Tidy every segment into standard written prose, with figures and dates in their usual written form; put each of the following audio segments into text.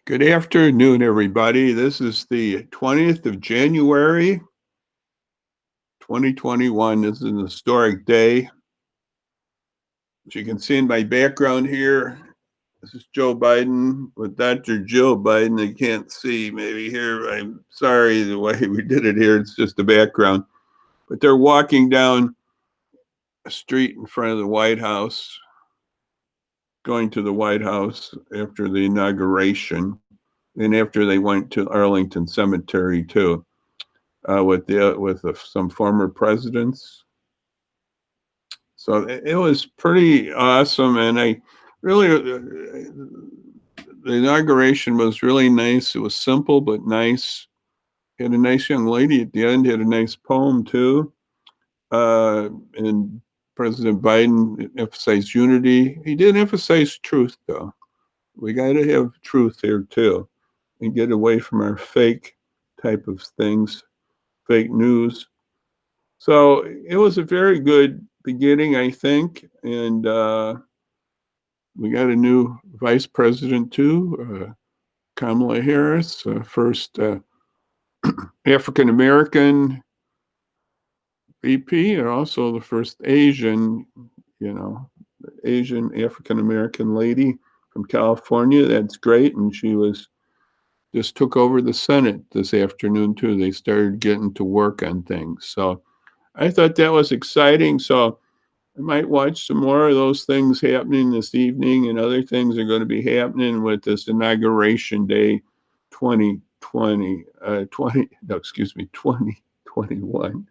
Good afternoon, everybody. This is the 20th of January, 2021. This is an historic day. As you can see in my background here, this is Joe Biden with Dr. Jill Biden. You can't see maybe here. I'm sorry the way we did it here. It's just the background. But they're walking down a street in front of the White House, going to the White House after the inauguration, and after they went to Arlington Cemetery too, with some former presidents. So it was pretty awesome, and I really the inauguration was really nice. It was simple but nice. Had a nice young lady at the end. Had a nice poem too, and President Biden emphasized unity. He did emphasize truth, though. We got to have truth here too, and get away from our fake type of things, fake news. So it was a very good beginning, I think, and we got a new vice president too, Kamala Harris, first African American VP, and also the first Asian African American lady from California. That's great, and she just took over the Senate this afternoon too. They started getting to work on things, so I thought that was exciting. So I might watch some more of those things happening this evening, and other things are going to be happening with this inauguration day 2021,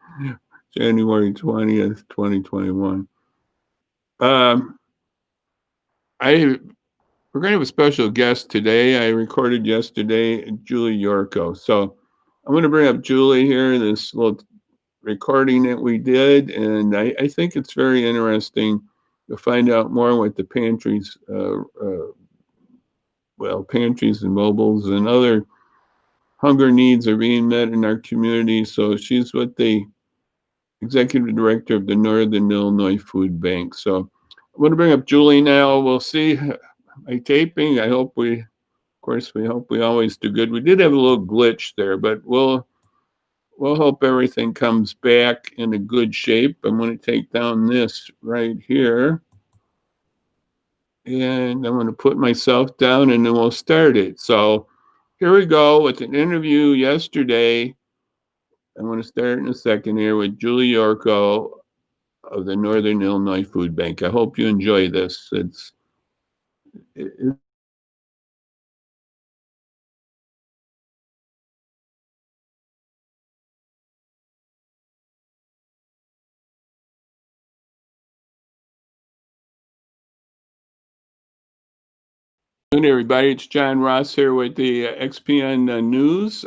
January 20th, 2021. We're going to have a special guest today. I recorded yesterday, Julie Yurko. So I'm going to bring up Julie here, this little recording that we did, and I think it's very interesting to find out more what the pantries, pantries and mobiles and other hunger needs are being met in our community. So she's with the executive director of the Northern Illinois Food Bank. So I'm going to bring up Julie now. We'll see my taping. I hope we always do good. We did have a little glitch there, but we'll hope everything comes back in a good shape. I'm going to take down this right here, and I'm going to put myself down, and then we'll start it. So here we go with an interview yesterday. I'm going to start in a second here with Julie Yurko of the Northern Illinois Food Bank. I hope you enjoy this. Good, everybody. It's John Ross here with the XPian News.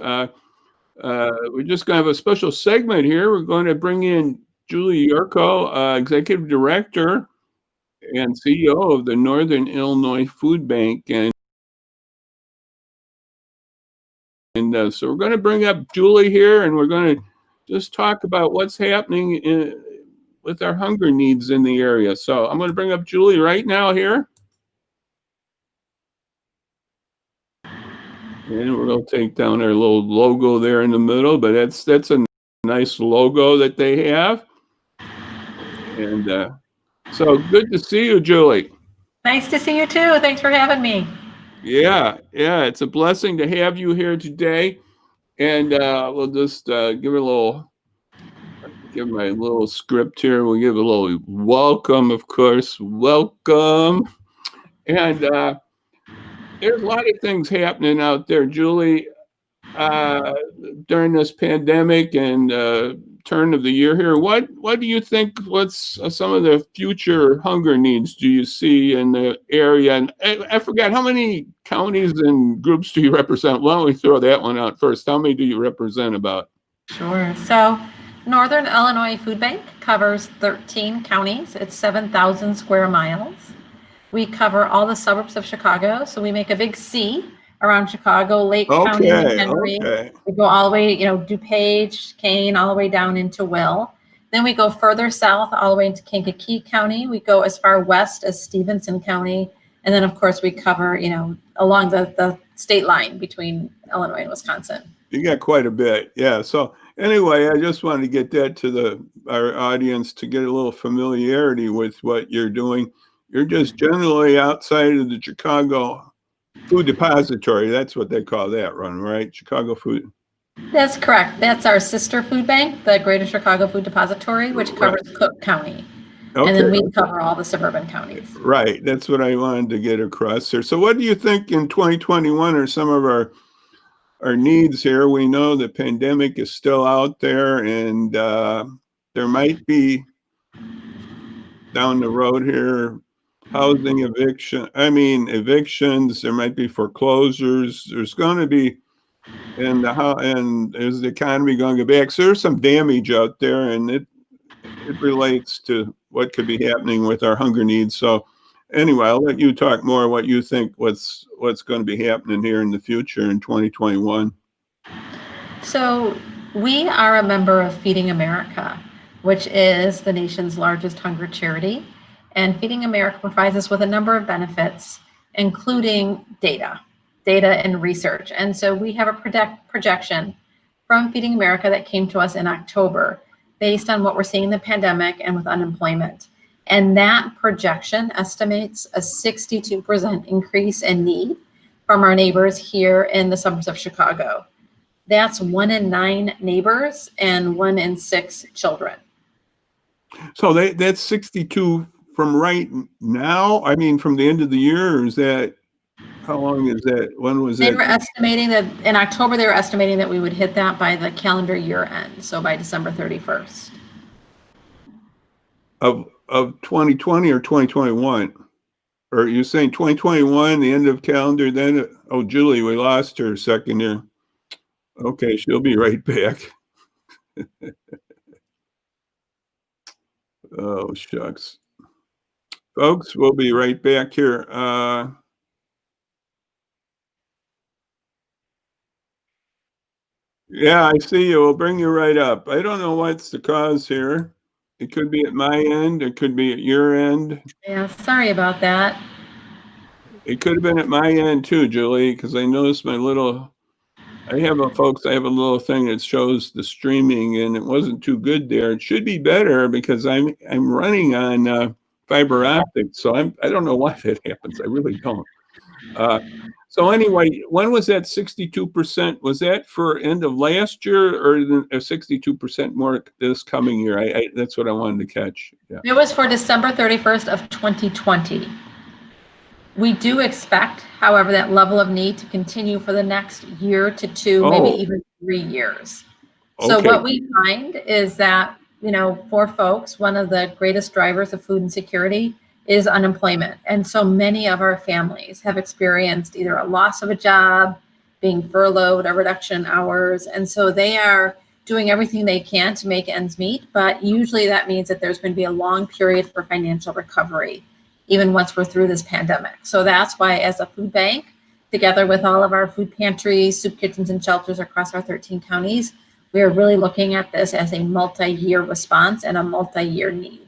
We're just going to have a special segment here. We're going to bring in Julie Yurko, Executive Director and CEO of the Northern Illinois Food Bank. And so we're going to bring up Julie here, and we're going to just talk about what's happening with our hunger needs in the area. So I'm going to bring up Julie right now here. And we're going to take down our little logo there in the middle, but that's a nice logo that they have. And so good to see you, Julie. Nice to see you too. Thanks for having me. Yeah, it's a blessing to have you here today. And we'll just give my little script here. We'll give a little welcome, of course. Welcome. And there's a lot of things happening out there, Julie, during this pandemic and turn of the year here. What do you think? What's some of the future hunger needs do you see in the area? And I forgot, how many counties and groups do you represent? Why don't we throw that one out first? How many do you represent about? Sure. So Northern Illinois Food Bank covers 13 counties. It's 7,000 square miles. We cover all the suburbs of Chicago. So we make a big C around Chicago, Lake County, and Henry. Okay. We go all the way, DuPage, Kane, all the way down into Will. Then we go further south, all the way into Kankakee County. We go as far west as Stevenson County, And then, of course, we cover, along the state line between Illinois and Wisconsin. You got quite a bit. Yeah. So anyway, I just wanted to get that to our audience to get a little familiarity with what you're doing. You're just generally outside of the Chicago Food Depository. That's what they call that run, right? Chicago Food. That's correct. That's our sister food bank, the Greater Chicago Food Depository, which covers Cook County. Okay. And then we cover all the suburban counties. Right. That's what I wanted to get across here. So what do you think in 2021 are some of our needs here? We know the pandemic is still out there, and there might be down the road here housing evictions. There might be foreclosures. There's going to be, and is the economy going to get back? So there's some damage out there, and it relates to what could be happening with our hunger needs. So anyway, I'll let you talk more what you think what's going to be happening here in the future in 2021. So we are a member of Feeding America, which is the nation's largest hunger charity. And Feeding America provides us with a number of benefits, including data and research. And so we have a projection from Feeding America that came to us in October based on what we're seeing in the pandemic and with unemployment. And that projection estimates a 62% increase in need from our neighbors here in the suburbs of Chicago. That's 1 in 9 neighbors and 1 in 6 children. So that's 62 from right now? I mean, from the end of the year, or is that, how long is that? When was They that? were estimating that in October, they were estimating that we would hit that by the calendar year end, so by December 31st. Of 2020 or 2021? Or are you saying 2021, the end of calendar, then? Oh, Julie, we lost her a second here. Okay, she'll be right back. Oh, shucks. Folks, we'll be right back here. Yeah, I see you. We'll bring you right up. I don't know what's the cause here. It could be at my end. It could be at your end. Yeah, sorry about that. It could have been at my end too, Julie, because I noticed I have a little thing that shows the streaming, and it wasn't too good there. It should be better because I'm running on fiber optics, so I don't know why that happens. I really don't. So anyway, when was that 62%? Was that for end of last year, or 62% more this coming year? That's what I wanted to catch. Yeah. It was for December 31st of 2020. We do expect, however, that level of need to continue for the next year to 2, maybe even 3 years. So what we find is that, for folks, one of the greatest drivers of food insecurity is unemployment. And so many of our families have experienced either a loss of a job, being furloughed, a reduction in hours. And so they are doing everything they can to make ends meet. But usually that means that there's going to be a long period for financial recovery, even once we're through this pandemic. So that's why, as a food bank, together with all of our food pantries, soup kitchens, and shelters across our 13 counties, we are really looking at this as a multi-year response and a multi-year need.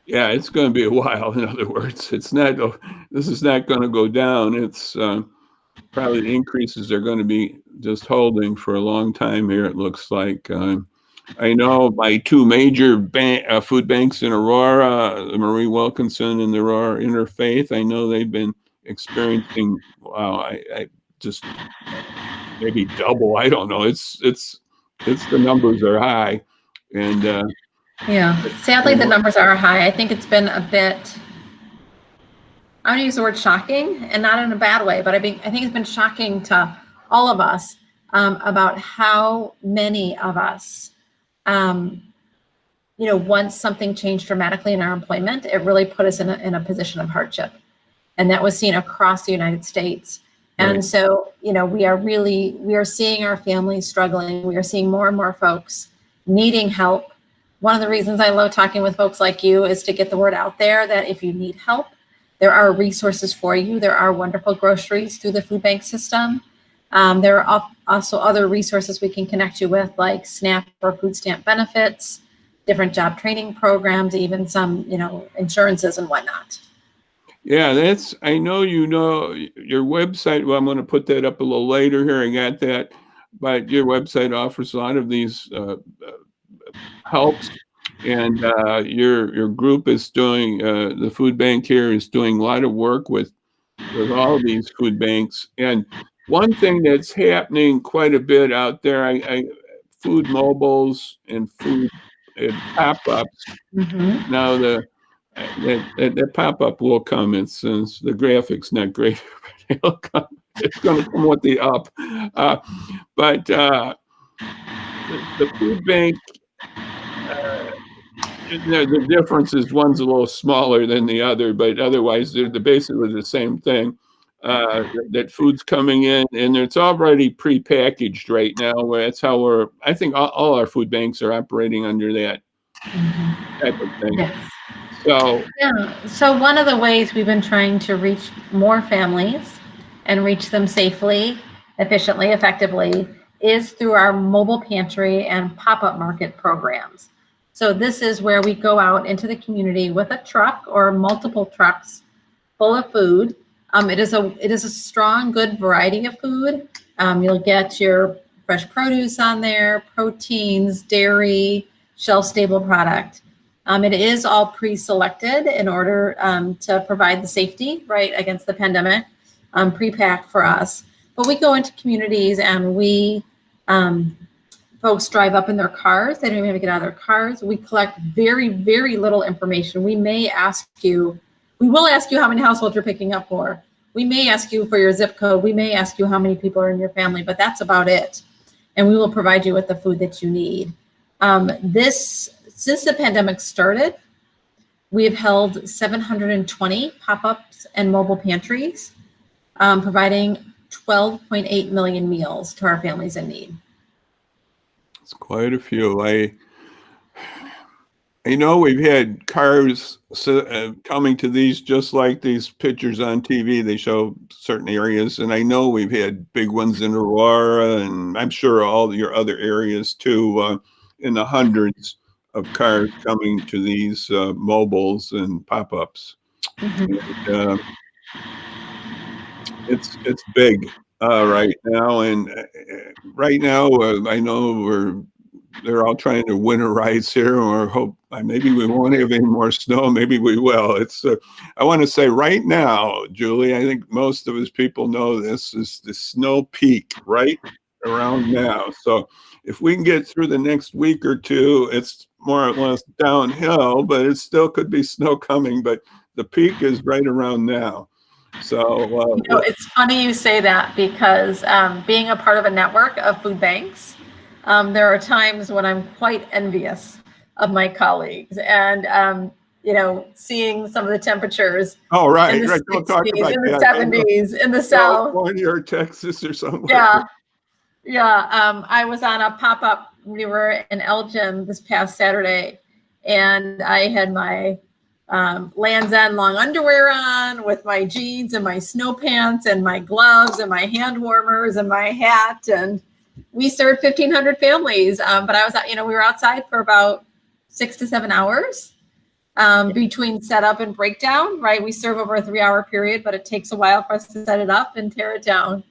Yeah, it's going to be a while. In other words, this is not going to go down. It's probably the increases are going to be just holding for a long time here, it looks like. I know my 2 major food banks in Aurora, Marie Wilkinson and the Aurora Interfaith, I know they've been experiencing, wow, I just maybe double. I don't know. It's the numbers are high, and yeah, sadly the numbers are high. I think it's been a bit, I'm going to use the word shocking, and not in a bad way, but I think it's been shocking to all of us about how many of us, once something changed dramatically in our employment, it really put us in a position of hardship. And that was seen across the United States. And right. So, we are seeing our families struggling. We are seeing more and more folks needing help. One of the reasons I love talking with folks like you is to get the word out there that if you need help, there are resources for you. There are wonderful groceries through the food bank system. There are also other resources we can connect you with, like SNAP or food stamp benefits, different job training programs, even some, insurances and whatnot. Yeah, I know your website. Well, I'm going to put that up a little later here. I got that. But your website offers a lot of these helps. And your group is doing, the food bank here is doing a lot of work with all these food banks. And one thing that's happening quite a bit out there, food mobiles and food pop-ups. Mhm. Now that pop-up will come. Since the graphics not great, but it'll come. It's going to come with the up. But the food bank, the difference is one's a little smaller than the other, but otherwise they're basically the same thing. That food's coming in and it's already pre-packaged right now. That's how I think all our food banks are operating under that type of thing. Yes. So, Yeah. So one of the ways we've been trying to reach more families and reach them safely, efficiently, effectively is through our mobile pantry and pop-up market programs. So this is where we go out into the community with a truck or multiple trucks full of food. It is a strong, good variety of food. You'll get your fresh produce on there, proteins, dairy, shelf-stable product. It is all pre-selected in order to provide the safety, right, against the pandemic, pre-packed for us. But we go into communities and folks drive up in their cars. They don't even have to get out of their cars. We collect very, very little information. We will ask you how many households you're picking up for. We may ask you for your zip code. We may ask you how many people are in your family, but that's about it. And we will provide you with the food that you need. Since the pandemic started, we have held 720 pop-ups and mobile pantries, providing 12.8 million meals to our families in need. it's quite a few. I know we've had cars coming to these, just like these pictures on TV. They show certain areas, and I know we've had big ones in Aurora, and I'm sure all your other areas too, in the hundreds of cars coming to these mobiles and pop-ups. And, it's big right now, and right now I know they're all trying to winterize here, or hope maybe we won't have any more snow. Maybe we will. I want to say right now, Julie, I think most of us people know this is the snow peak right around now. So if we can get through the next week or two, it's more or less downhill, but it still could be snow coming. But the peak is right around now. So It's funny you say that because being a part of a network of food banks, there are times when I'm quite envious of my colleagues and, seeing some of the temperatures oh, in right. the Don't talk 60s, about in the that. 70s, in the South. California or Texas or somewhere. Yeah. Yeah. I was on a pop-up. We were in Elgin this past Saturday, and I had my Land's End long underwear on with my jeans and my snow pants and my gloves and my hand warmers and my hat. And we served 1,500 families. But I was, we were outside for about 6 to 7 hours between setup and breakdown, right? We serve over a 3-hour period, but it takes a while for us to set it up and tear it down.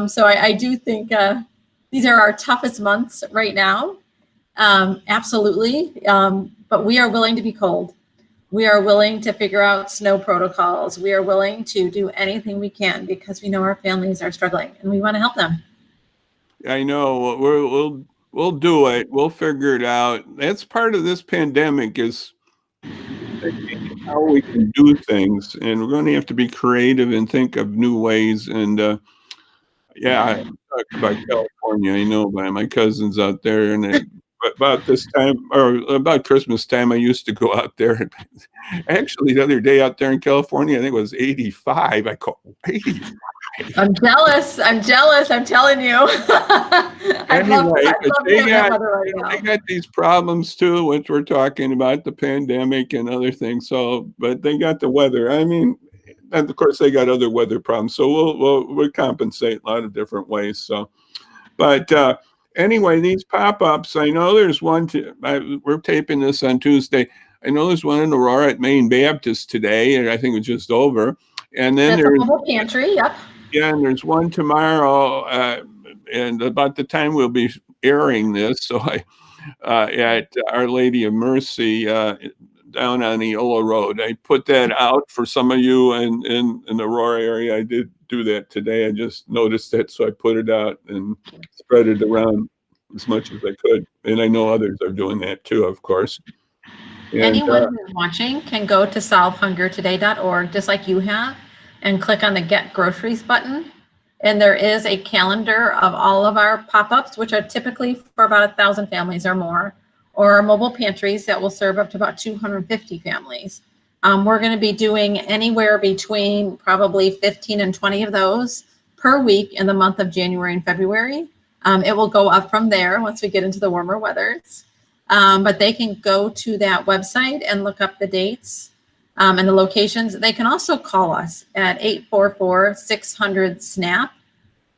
So I do think these are our toughest months right now. Absolutely. But we are willing to be cold. We are willing to figure out snow protocols. We are willing to do anything we can because we know our families are struggling and we want to help them. I know we'll do it. We'll figure it out. That's part of this pandemic is thinking how we can do things, and we're going to have to be creative and think of new ways. And yeah, I talk about California. I know my cousins out there, and about this time or about Christmas time, I used to go out there. Actually, the other day out there in California, I think it was 85. I call 85. I'm jealous. I'm telling you. I'd love to have that weather right now. They got these problems too, which we're talking about the pandemic and other things. So, but they got the weather. I mean, and of course they got other weather problems. So we'll compensate a lot of different ways. So, but anyway, these pop-ups. I know there's one. We're taping this on Tuesday. I know there's one in Aurora at Maine Baptist today, and I think it's just over. And then That's a there's, mobile pantry, yep. yeah, and there's one tomorrow, and about the time we'll be airing this, so at Our Lady of Mercy, down on Eola Road. I put that out for some of you in the Aurora area. I did do that today. I just noticed it, so I put it out and spread it around as much as I could. And I know others are doing that too, of course. And Anyone who's watching can go to solvehungertoday.org, just like you have, and click on the Get Groceries button. And there is a calendar of all of our pop-ups, which are typically for about 1,000 families or more, or our mobile pantries that will serve up to about 250 families. We're going to be doing anywhere between probably 15 and 20 of those per week in the month of January and February. It will go up from there once we get into the warmer weathers. But they can go to that website and look up the dates and the locations. They can also call us at 844-600-SNAP.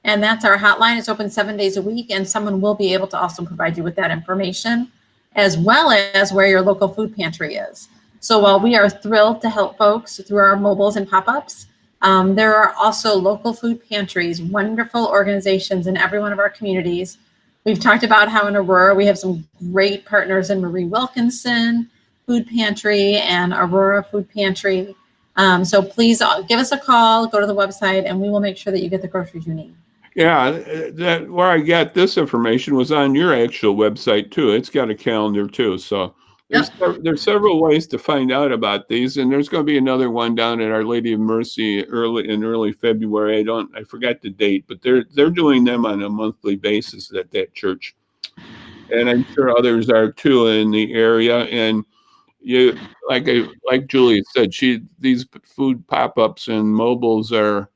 And that's our hotline. It's open 7 days a week, and someone will be able to also provide you with that information, as well as where your local food pantry is. So while we are thrilled to help folks through our mobiles and pop-ups, there are also local food pantries, wonderful organizations in every one of our communities. We've talked about how in Aurora, we have some great partners in Marie Wilkinson Food Pantry and Aurora Food Pantry. So please give us a call, go to the website, and we will make sure that you get the groceries you need. yeah, that where I got this information was on your actual website too. It's got a calendar too. So there's several ways to find out about these, and there's going to be another one down at Our Lady of Mercy early February. I forgot the date, but they're doing them on a monthly basis at that church, and I'm sure others are too in the area. And you, like Julie said, these food pop-ups and mobiles are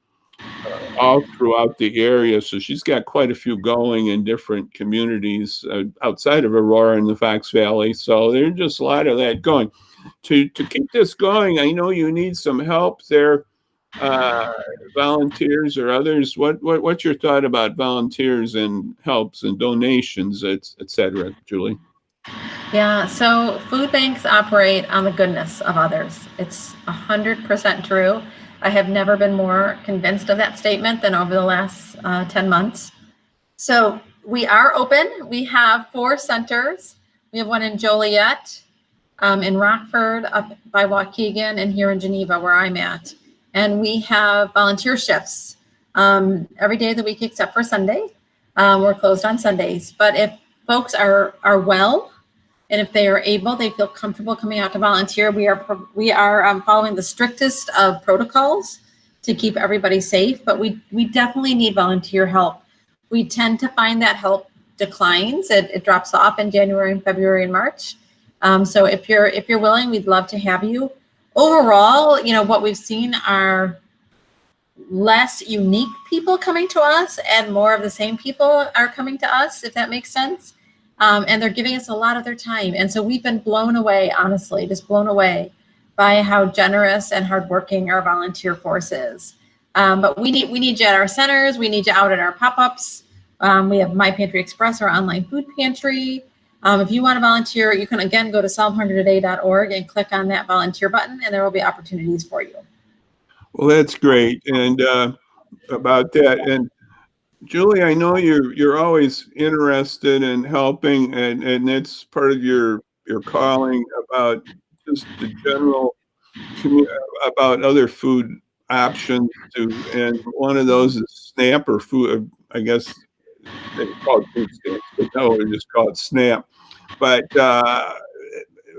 all throughout the area. So she's got quite a few going in different communities outside of Aurora and the Fox Valley. So there's just a lot of that going. To keep this going, I know you need some help there, volunteers or others. What's your thought about volunteers and helps and donations, et cetera, Julie? Yeah, so food banks operate on the goodness of others. It's 100% true. I have never been more convinced of that statement than over the last 10 months. So we are open. We have 4 centers. We have one in Joliet, in Rockford, up by Waukegan, and here in Geneva, where I'm at. And we have volunteer shifts every day of the week except for Sunday. We're closed on Sundays. But if folks are well, and if they are able, they feel comfortable coming out to volunteer, we are following the strictest of protocols to keep everybody safe. But we definitely need volunteer help. We tend to find that help declines. It drops off in January and February and March. So if you're willing, we'd love to have you. Overall, what we've seen are less unique people coming to us and more of the same people are coming to us, if that makes sense. And they're giving us a lot of their time. And so we've been blown away, honestly, just blown away by how generous and hardworking our volunteer force is. But we need you at our centers. We need you out at our pop-ups. We have My Pantry Express, our online food pantry. If you want to volunteer, you can, again, go to solvehungertoday.org and click on that volunteer button, and there will be opportunities for you. Well, that's great. And about that, and Julie, I know you're always interested in helping, and that's part of your calling about just the general about other food options too. And one of those is SNAP or food. I guess they call it food stamps, but no, we just call it SNAP. But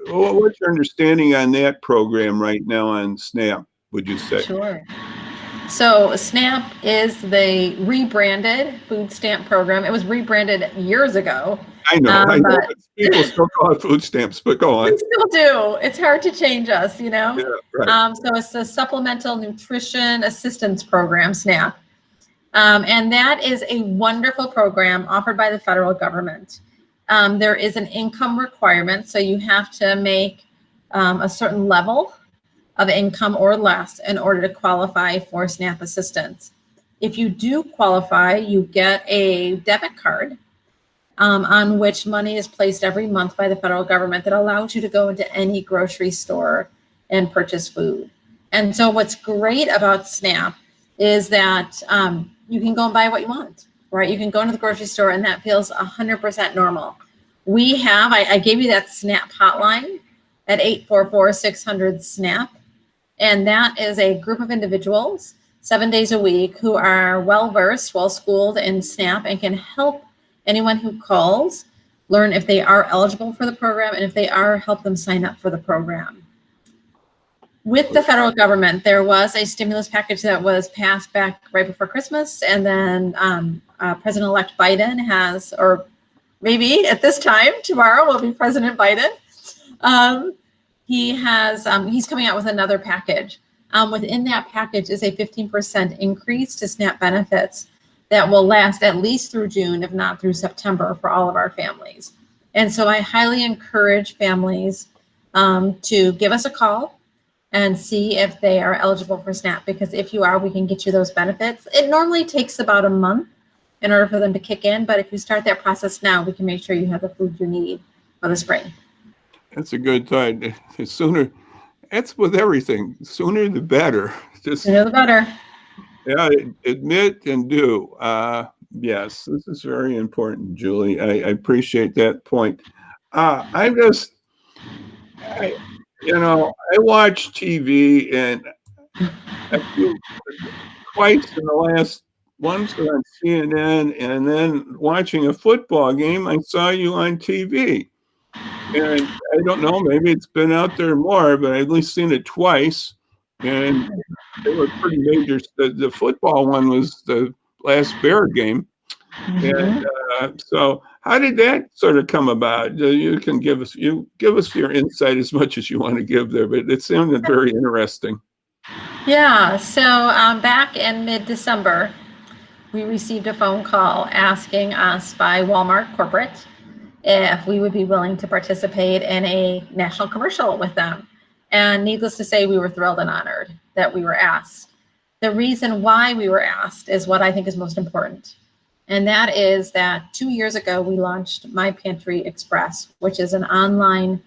what's your understanding on that program right now on SNAP? Would you say? Sure. So SNAP is the rebranded food stamp program. It was rebranded years ago. I know, but people still call it food stamps, but go on. We still do. It's hard to change us, Yeah, right. So it's the Supplemental Nutrition Assistance Program, SNAP. And that is a wonderful program offered by the federal government. There is an income requirement, so you have to make a certain level of income or less in order to qualify for SNAP assistance. If you do qualify, you get a debit card on which money is placed every month by the federal government that allows you to go into any grocery store and purchase food. And so what's great about SNAP is that you can go and buy what you want, right? You can go into the grocery store and that feels 100% normal. We have, I gave you that SNAP hotline at 844-600-SNAP. And that is a group of individuals 7 days a week who are well-versed, well-schooled in SNAP and can help anyone who calls learn if they are eligible for the program, and if they are, help them sign up for the program. With the federal government, there was a stimulus package that was passed back right before Christmas, and then President-elect Biden has, or maybe at this time, tomorrow will be President Biden. He's coming out with another package. Within that package is a 15% increase to SNAP benefits that will last at least through June, if not through September, for all of our families. And so I highly encourage families to give us a call and see if they are eligible for SNAP, because if you are, we can get you those benefits. It normally takes about a month in order for them to kick in, but if you start that process now, we can make sure you have the food you need for the spring. That's a good thought. The sooner, that's with everything. Sooner the better. Just Sooner the better. Yeah, admit and do. Yes, this is very important, Julie. I appreciate that point. I watch TV, and I feel twice in the last, once on CNN, and then watching a football game, I saw you on TV. And I don't know, maybe it's been out there more, but I've at least seen it twice. And they were pretty major. The football one was the last Bear game. Mm-hmm. And so how did that sort of come about? You can give us your insight as much as you want to give there, but it sounded very interesting. Yeah, so back in mid-December, we received a phone call asking us by Walmart Corporate if we would be willing to participate in a national commercial with them. And needless to say, we were thrilled and honored that we were asked. The reason why we were asked is what I think is most important. And that is that 2 years ago, we launched My Pantry Express, which is an online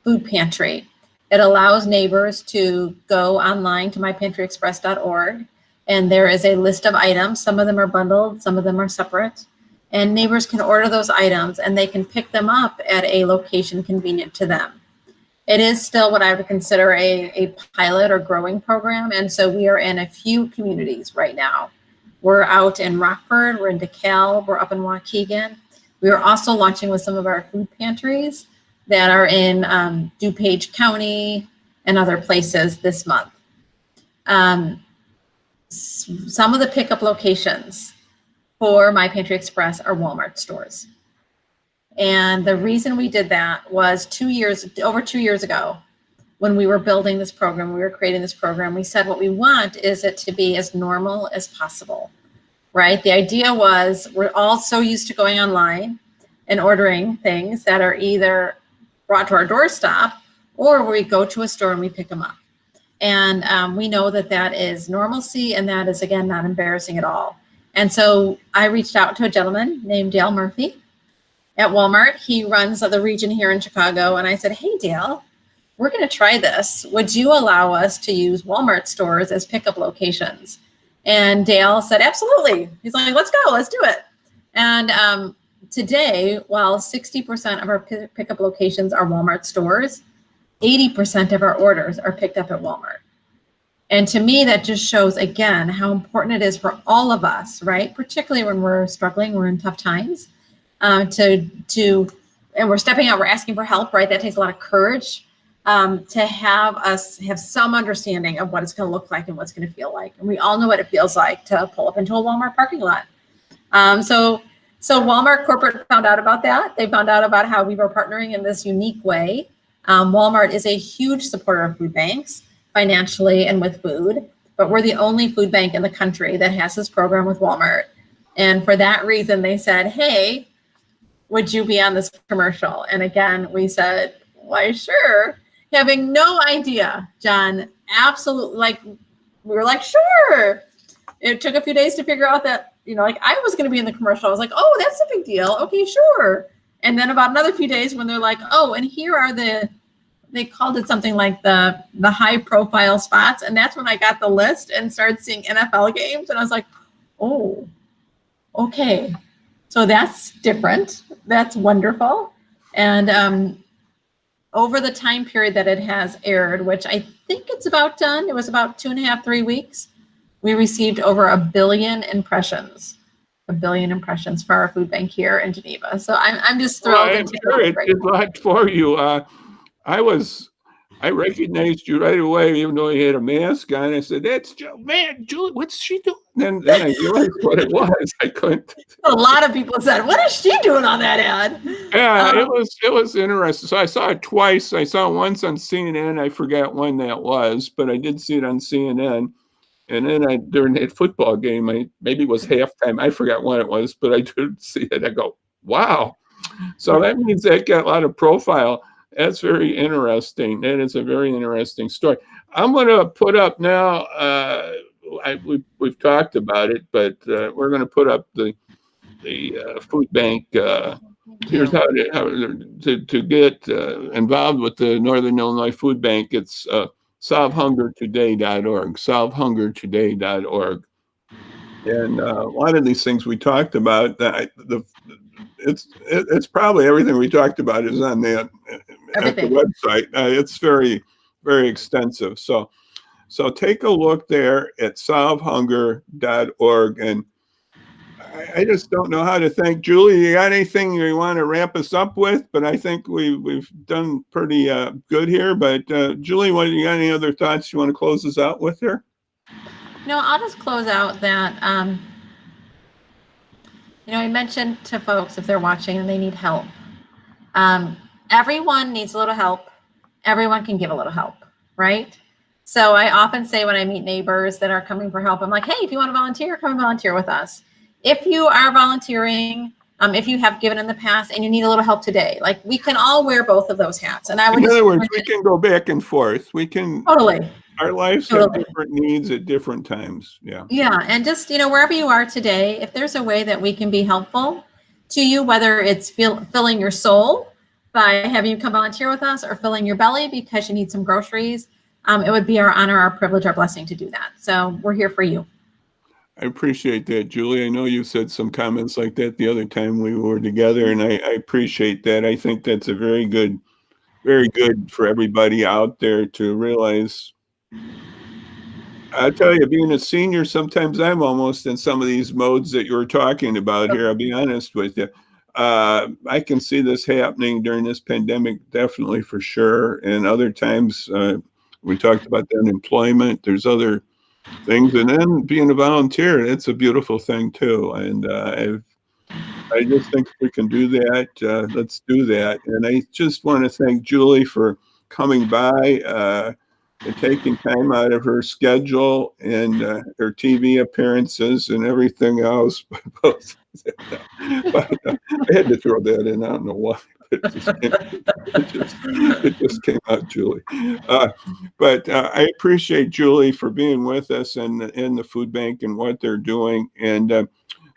food pantry. It allows neighbors to go online to mypantryexpress.org, and there is a list of items. Some of them are bundled, some of them are separate. And neighbors can order those items and they can pick them up at a location convenient to them. It is still what I would consider a pilot or growing program. And so we are in a few communities right now. We're out in Rockford, we're in DeKalb, we're up in Waukegan. We are also launching with some of our food pantries that are in DuPage County and other places this month. Some of the pickup locations for My Pantry Express are Walmart stores. And the reason we did that was over 2 years ago, when we were building this program, we were creating this program, we said what we want is it to be as normal as possible, right? The idea was we're all so used to going online and ordering things that are either brought to our doorstep or we go to a store and we pick them up. And we know that that is normalcy, and that is, again, not embarrassing at all. And so I reached out to a gentleman named Dale Murphy at Walmart. He runs the region here in Chicago. And I said, hey, Dale, we're going to try this. Would you allow us to use Walmart stores as pickup locations? And Dale said, absolutely. He's like, let's go, let's do it. And today, while 60% of our pickup locations are Walmart stores, 80% of our orders are picked up at Walmart. And to me, that just shows, again, how important it is for all of us, right? Particularly when we're struggling, we're in tough times, and we're stepping out, we're asking for help, right? That takes a lot of courage to have us have some understanding of what it's going to look like and what's going to feel like. And we all know what it feels like to pull up into a Walmart parking lot. So Walmart Corporate found out about that. They found out about how we were partnering in this unique way. Walmart is a huge supporter of food banks, financially and with food, but we're the only food bank in the country that has this program with Walmart. And for that reason, they said, hey, would you be on this commercial? And again, we said, why, sure. Having no idea, John, absolutely, we were like, sure. It took a few days to figure out that like I was going to be in the commercial. I was like, oh, that's a big deal. Okay, sure. And then about another few days when they're like, oh, and here are they called it something like the high profile spots. And that's when I got the list and started seeing NFL games. And I was like, oh, okay. So that's different. That's wonderful. And over the time period that it has aired, which I think it's about done, it was about 2.5, 3 weeks, we received over 1 billion impressions. 1 billion impressions for our food bank here in Geneva. So I'm just Well, thrilled I'm and sure it did grateful. a lot for you. I recognized you right away, even though you had a mask on. I said, "That's man, Julie. What's she doing?" Then I realized what it was. I couldn't. A lot of people said, "What is she doing on that ad?" Yeah, it was interesting. So I saw it twice. I saw it once on CNN. I forgot when that was, but I did see it on CNN. And then during that football game, maybe it was halftime. I forgot when it was, but I did see it. I go, wow. So that means that got a lot of profile. That's very interesting. That is a very interesting story. I'm going to put up now. We've talked about it, but we're going to put up the food bank. Here's how to get involved with the Northern Illinois Food Bank. It's solvehungertoday.org. Solvehungertoday.org. And a lot of these things we talked about, it's probably everything we talked about is on that at the Everything. website. It's very, very extensive. So take a look there at solvehunger.org. And I just don't know how to thank Julie. You got anything you want to wrap us up with? But I think we've done pretty good here. But Julie, you got any other thoughts you want to close us out with here? No, I'll just close out that, I mentioned to folks if they're watching and they need help. Everyone needs a little help. Everyone can give a little help, right? So I often say when I meet neighbors that are coming for help, I'm like, hey, if you want to volunteer, come and volunteer with us. If you are volunteering, if you have given in the past and you need a little help today, like we can all wear both of those hats. And I would In other words, we can go back and forth. We can. totally. Our lives have different needs at different times. Yeah. Yeah. And just, wherever you are today, if there's a way that we can be helpful to you, whether it's filling your soul by having you come volunteer with us or filling your belly because you need some groceries, it would be our honor, our privilege, our blessing to do that. So we're here for you. I appreciate that, Julie. I know you said some comments like that the other time we were together, and I appreciate that. I think that's a very good for everybody out there to realize. I'll tell you, being a senior, sometimes I'm almost in some of these modes that you were talking about here. I'll be honest with you. I can see this happening during this pandemic, definitely for sure. And other times, we talked about the unemployment. There's other things, and then being a volunteer, it's a beautiful thing too. And I just think if we can do that, let's do that. And I just want to thank Julie for coming by and taking time out of her schedule and her TV appearances and everything else. But I had to throw that in. I don't know why. It just came out, Julie. But I appreciate Julie for being with us and in the food bank and what they're doing. And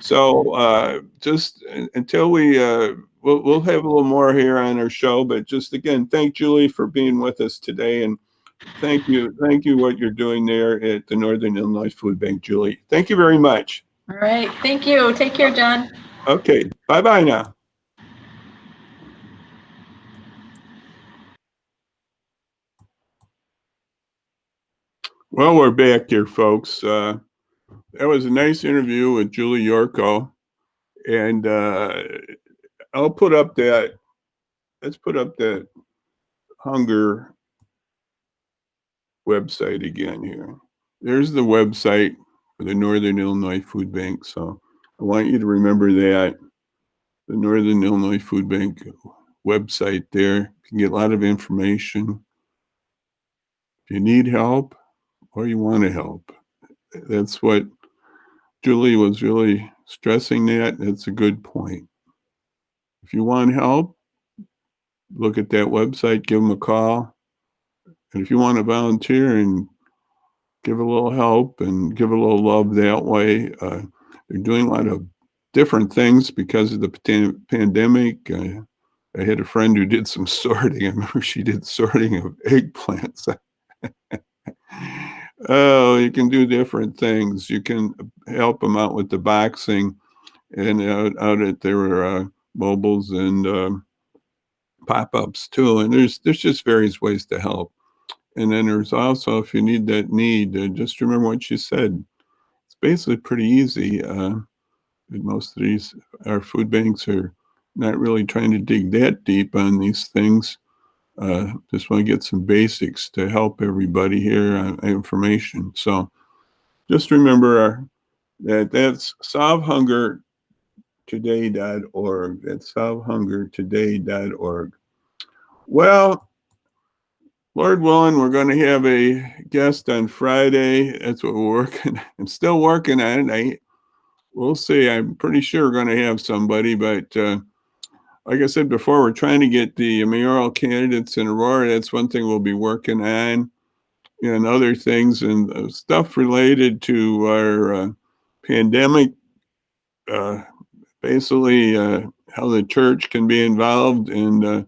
so just until we'll have a little more here on our show, but just again, thank Julie for being with us today. And thank you what you're doing there at the Northern Illinois Food Bank, Julie. Thank you very much. All right. Thank you. Take care, John. Okay. Bye-bye now. Well, we're back here, folks. That was a nice interview with Julie Yurko. And let's put up that hunger website again here. There's the website for the Northern Illinois Food Bank. So I want you to remember that. The Northern Illinois Food Bank website there. You can get a lot of information. If you need help or you want to help, that's what Julie was really stressing that. That's a good point. If you want help, look at that website, give them a call. And if you want to volunteer and give a little help and give a little love that way, they're doing a lot of different things because of the pandemic. I had a friend who did some sorting. I remember she did sorting of eggplants. Oh, you can do different things. You can help them out with the boxing and out at their mobiles and pop-ups too. And there's just various ways to help. And then there's also, if you need that just remember what she said. It's basically pretty easy. Most of our food banks are not really trying to dig that deep on these things. Just want to get some basics to help everybody here on information. So just remember that's solvehungertoday.org. That's solvehungertoday.org. Well, Lord willing, we're going to have a guest on Friday. That's what we're working. I'm still working on it. We'll see. I'm pretty sure we're going to have somebody, but like I said before, we're trying to get the mayoral candidates in Aurora. That's one thing we'll be working on, and other things and stuff related to our pandemic. Basically, how the church can be involved in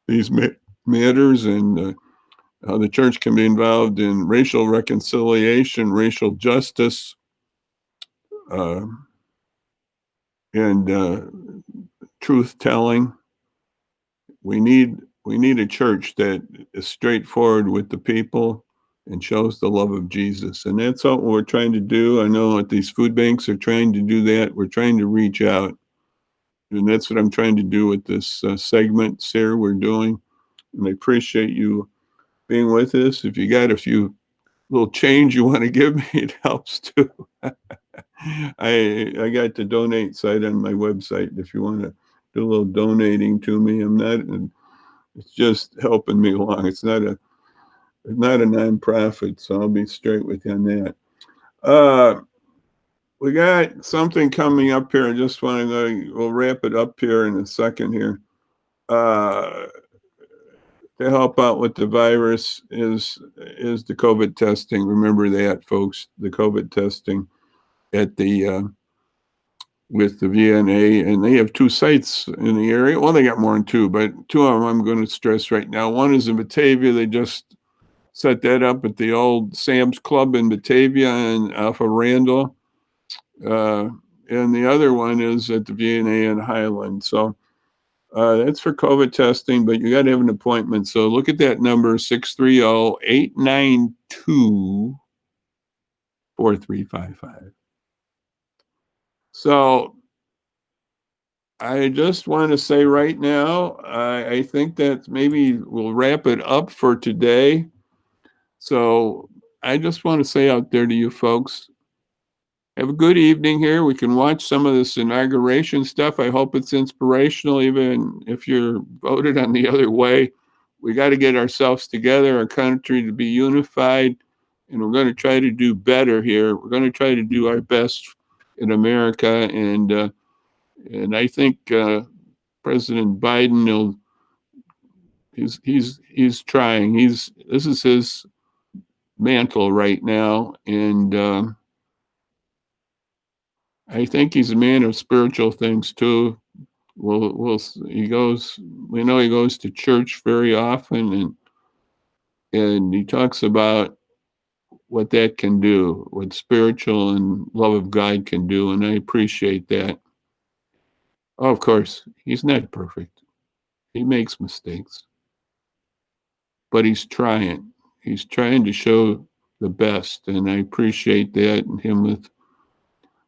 these matters, and how the church can be involved in racial reconciliation, racial justice, uh, and truth telling. We need a church that is straightforward with the people and shows the love of Jesus. And that's what we're trying to do. I know that these food banks are trying to do that. We're trying to reach out. And that's what I'm trying to do with this segment, Sarah, we're doing. And I appreciate you being with us. If you got a few little change you want to give me, it helps too. I got the donate site on my website. If you want to do a little donating to me, it's just helping me along. It's not a nonprofit, so I'll be straight with you on that. We got something coming up here. I just want to we'll wrap it up here in a second here. To help out with the virus is the COVID testing. Remember that, folks. The COVID testing at the with the VNA, and they have 2 sites in the area. Well, they got more than 2, but 2 of them I'm going to stress right now. One is in Batavia. They just set that up at the old Sam's Club in Batavia and off of Randall. And the other one is at the VNA in Highland. So that's for COVID testing, but you got to have an appointment. So look at that number, 630-892-4355. So I just want to say right now, I think that maybe we'll wrap it up for today. So I just want to say out there to you folks, have a good evening here. We can watch some of this inauguration stuff. I hope it's inspirational, even if you're voted on the other way. We got to get ourselves together, our country to be unified, and we're going to try to do better here. We're going to try to do our best in America, and I think President Biden he's trying. This is his mantle right now, and I think he's a man of spiritual things too. We know he goes to church very often, and he talks about what that can do, what spiritual and love of God can do, and I appreciate that. Oh, of course, he's not perfect. He makes mistakes, but he's trying. He's trying to show the best, and I appreciate that. And him with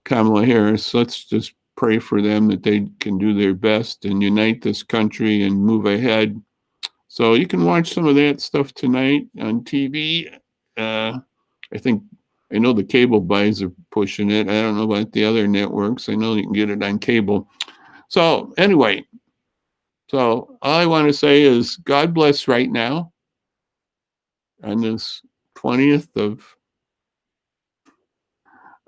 Kamala Harris, let's just pray for them that they can do their best and unite this country and move ahead. So you can watch some of that stuff tonight on TV. I know the cable buys are pushing it. I don't know about the other networks. I know you can get it on cable. So anyway, all I want to say is God bless right now on this 20th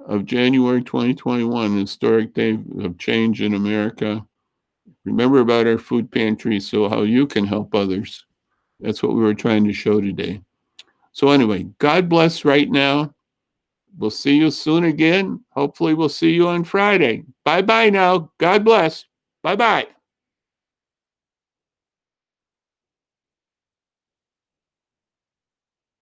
of January 2021, historic day of change in America. Remember about our food pantry, so how you can help others. That's what we were trying to show today. So anyway, God bless right now. We'll see you soon again. Hopefully we'll see you on Friday. Bye-bye now. God bless. Bye-bye.